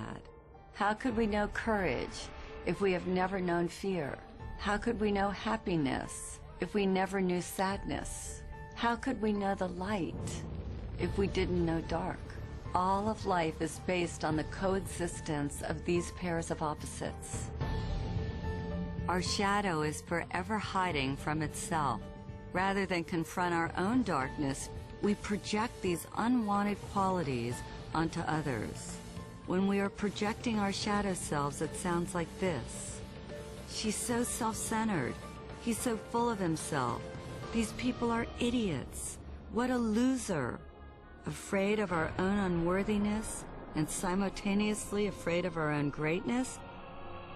had? How could we know courage if we have never known fear? How could we know happiness if we never knew sadness? How could we know the light if we didn't know dark? All of life is based on the coexistence of these pairs of opposites. Our shadow is forever hiding from itself. Rather than confront our own darkness, we project these unwanted qualities onto others. When we are projecting our shadow selves, it sounds like this. She's so self-centered. He's so full of himself. These people are idiots. What a loser. Afraid of our own unworthiness and simultaneously afraid of our own greatness,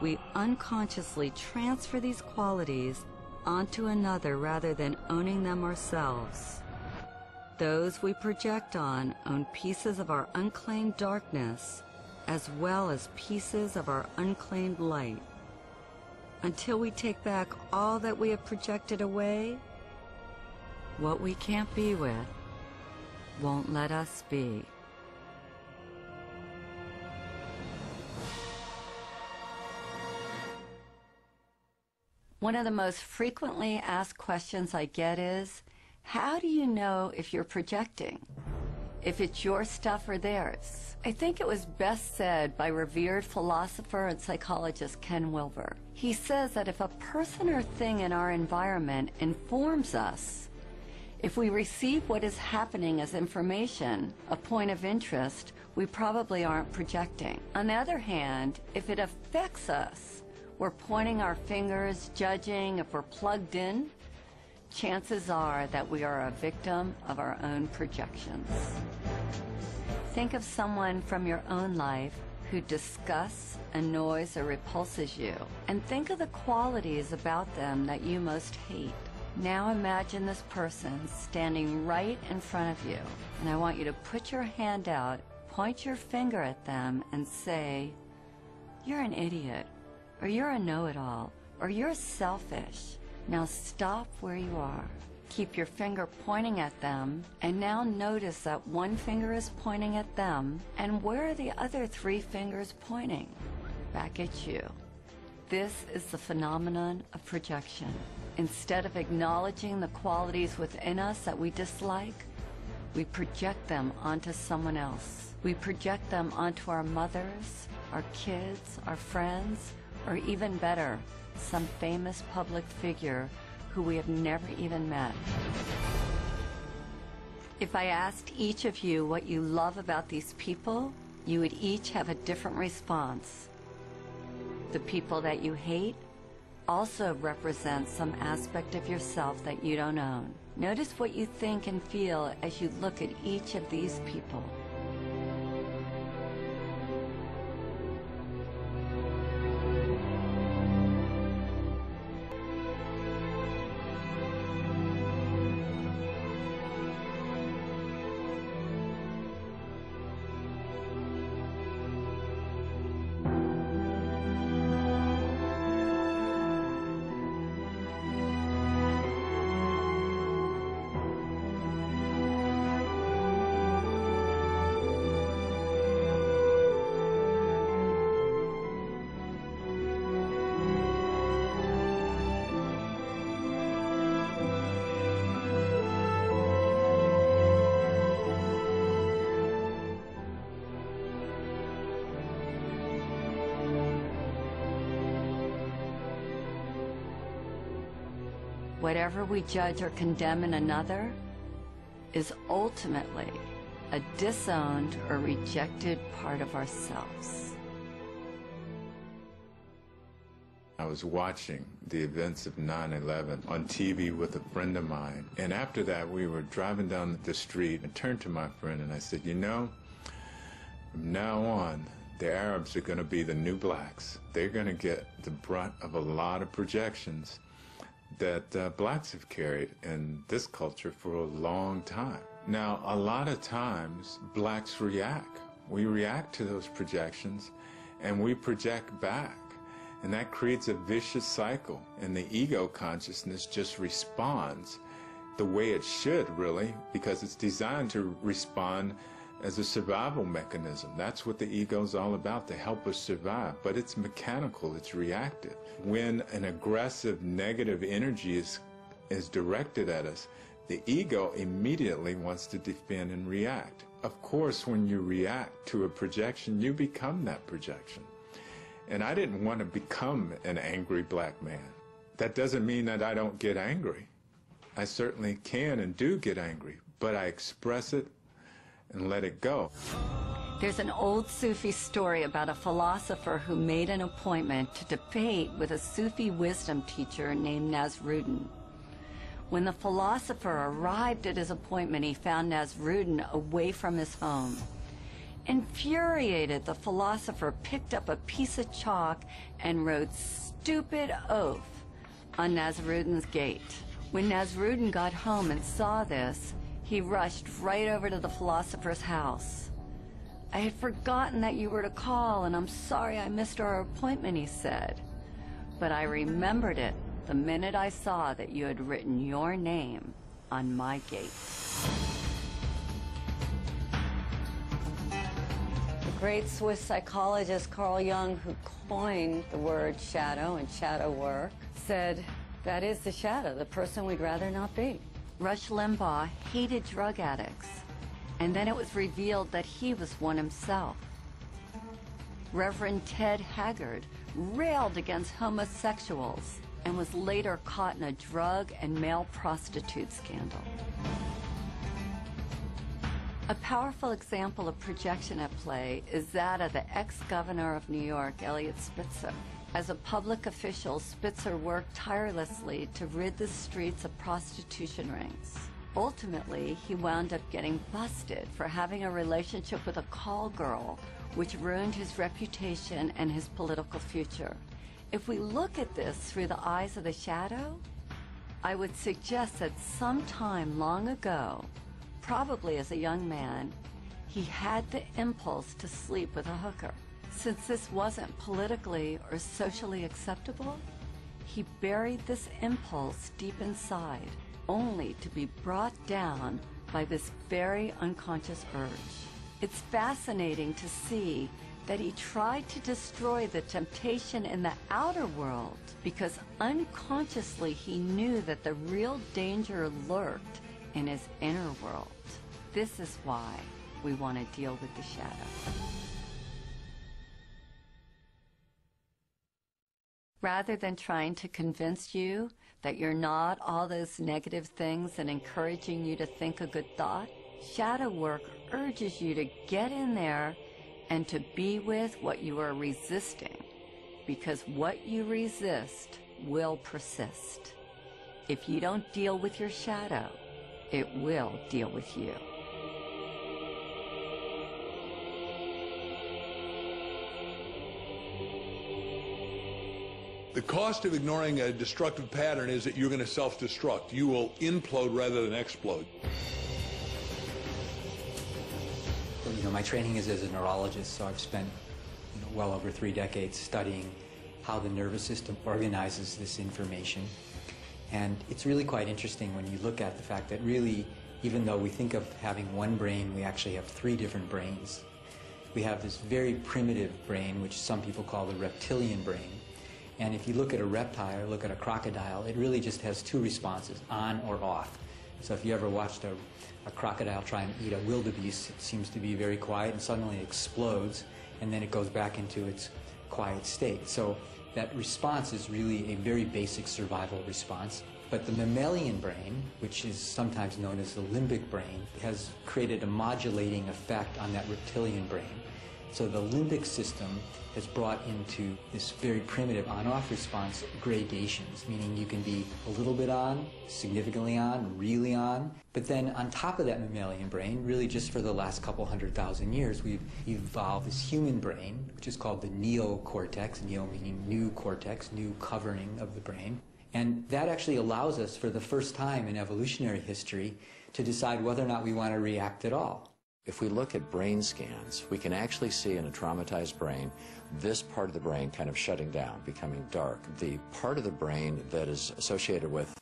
we unconsciously transfer these qualities onto another rather than owning them ourselves. Those we project on own pieces of our unclaimed darkness as well as pieces of our unclaimed light. Until we take back all that we have projected away, what we can't be with won't let us be. One of the most frequently asked questions I get is, how do you know if you're projecting? If it's your stuff or theirs? I think it was best said by revered philosopher and psychologist Ken Wilber. He says that if a person or thing in our environment informs us, if we receive what is happening as information, a point of interest, we probably aren't projecting. On the other hand, if it affects us, we're pointing our fingers, judging if we're plugged in, chances are that we are a victim of our own projections. Think of someone from your own life who disgusts, annoys, or repulses you, and think of the qualities about them that you most hate. Now imagine this person standing right in front of you, and I want you to put your hand out, point your finger at them, and say, "You're an idiot," or "You're a know-it-all," or "You're selfish." Now stop where you are. Keep your finger pointing at them, and now notice that one finger is pointing at them, and where are the other 3 fingers pointing? Back at you. This is the phenomenon of projection. Instead of acknowledging the qualities within us that we dislike, we project them onto someone else. We project them onto our mothers, our kids, our friends, or even better, some famous public figure who we have never even met. If I asked each of you what you love about these people, you would each have a different response. The people that you hate also represent some aspect of yourself that you don't own. Notice what you think and feel as you look at each of these people. Whatever we judge or condemn in another is ultimately a disowned or rejected part of ourselves. I was watching the events of 9/11 on TV with a friend of mine, and after that we were driving down the street. I turned to my friend and I said, "You know, from now on, the Arabs are going to be the new blacks. They're going to get the brunt of a lot of projections that blacks have carried in this culture for a long time." Now, a lot of times, blacks react. We react to those projections, and we project back. And that creates a vicious cycle, and the ego consciousness just responds the way it should, really, because it's designed to respond as a survival mechanism. That's what the ego is all about, to help us survive. But it's mechanical, it's reactive. When an aggressive, negative energy is directed at us, the ego immediately wants to defend and react. Of course, when you react to a projection, you become that projection. And I didn't want to become an angry black man. That doesn't mean that I don't get angry. I certainly can and do get angry, but I express it and let it go. There's an old Sufi story about a philosopher who made an appointment to debate with a Sufi wisdom teacher named Nasruddin. When the philosopher arrived at his appointment, he found Nasruddin away from his home. Infuriated, the philosopher picked up a piece of chalk and wrote "stupid oaf" on Nasruddin's gate. When Nasruddin got home and saw this, he rushed right over to the philosopher's house. "I had forgotten that you were to call, and I'm sorry I missed our appointment," he said. "But I remembered it the minute I saw that you had written your name on my gate." The great Swiss psychologist Carl Jung, who coined the word shadow and shadow work, said, "That is the shadow, the person we'd rather not be." Rush Limbaugh hated drug addicts, and then it was revealed that he was one himself. Reverend Ted Haggard railed against homosexuals and was later caught in a drug and male prostitute scandal. A powerful example of projection at play is that of the ex-governor of New York, Eliot Spitzer. As a public official, Spitzer worked tirelessly to rid the streets of prostitution rings. Ultimately, he wound up getting busted for having a relationship with a call girl, which ruined his reputation and his political future. If we look at this through the eyes of the shadow, I would suggest that sometime long ago, probably as a young man, he had the impulse to sleep with a hooker. Since this wasn't politically or socially acceptable, he buried this impulse deep inside, only to be brought down by this very unconscious urge. It's fascinating to see that he tried to destroy the temptation in the outer world because unconsciously he knew that the real danger lurked in his inner world. This is why we want to deal with the shadow. Rather than trying to convince you that you're not all those negative things and encouraging you to think a good thought, shadow work urges you to get in there and to be with what you are resisting, because what you resist will persist. If you don't deal with your shadow, it will deal with you. The cost of ignoring a destructive pattern is that you're going to self-destruct. You will implode rather than explode. You know, my training is as a neurologist, so I've spent well over 3 decades studying how the nervous system organizes this information. And it's really quite interesting when you look at the fact that really, even though we think of having one brain, we actually have 3 different brains. We have this very primitive brain, which some people call the reptilian brain. And if you look at a reptile or look at a crocodile, it really just has 2 responses, on or off. So if you ever watched a crocodile try and eat a wildebeest, it seems to be very quiet and suddenly explodes, and then it goes back into its quiet state. So that response is really a very basic survival response. But the mammalian brain, which is sometimes known as the limbic brain, has created a modulating effect on that reptilian brain. So the limbic system has brought into this very primitive on-off response gradations, meaning you can be a little bit on, significantly on, really on. But then on top of that mammalian brain, really just for the last couple 100,000 years, we've evolved this human brain, which is called the neocortex, neo meaning new cortex, new covering of the brain. And that actually allows us for the first time in evolutionary history to decide whether or not we want to react at all. If we look at brain scans, we can actually see in a traumatized brain this part of the brain kind of shutting down, becoming dark. The part of the brain that is associated with